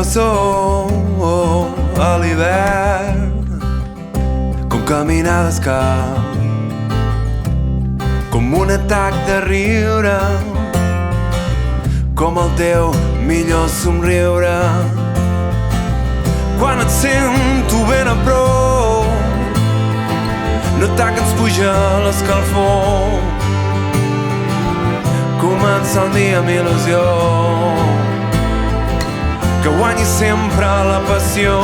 sol a l'hivern, com caminar descalç, com un atac de riure, com el teu millor somriure. Quan et sento ben a prop, notar que ens puja l'escalfor, començar el dia amb il·lusió, que guanyi sempre la passió.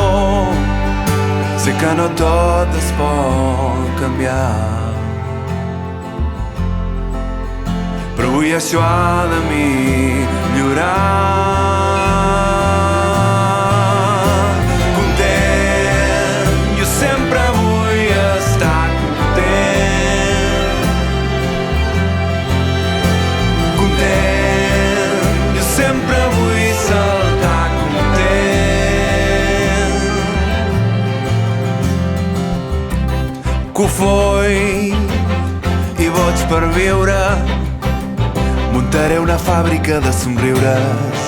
Sé que no tot es pot canviar, però avui això ha de millorar. Content, jo sempre vull estar content. Content, jo sempre vull saltar content. Cofoi i boig per viure, muntaré una fàbrica de somriures,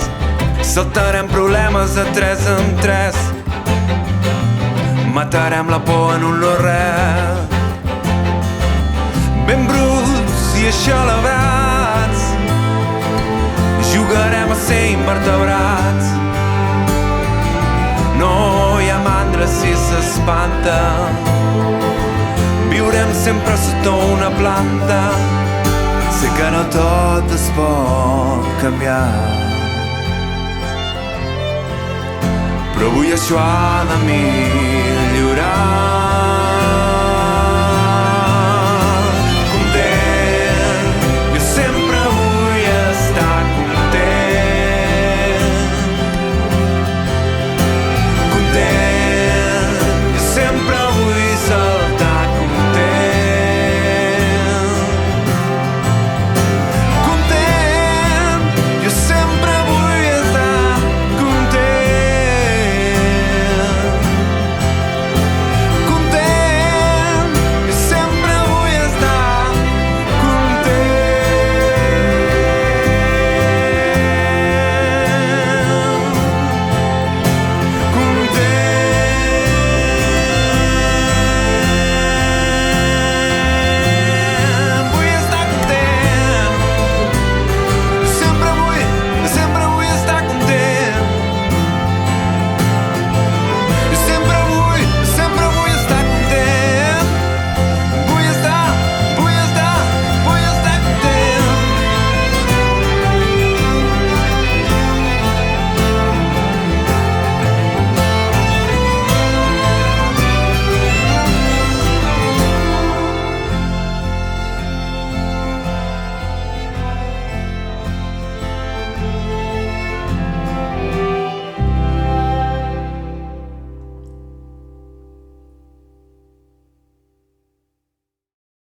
saltarem problemes de 3 en 3, matarem la por en un no-res. Ben bruts i eixelevats, jugarem a ser invertebrats. No hi ha mandra si s'espanta, viurem sempre sota una planta. Sé que no tot es pot canviar, però avui això ha de millorar.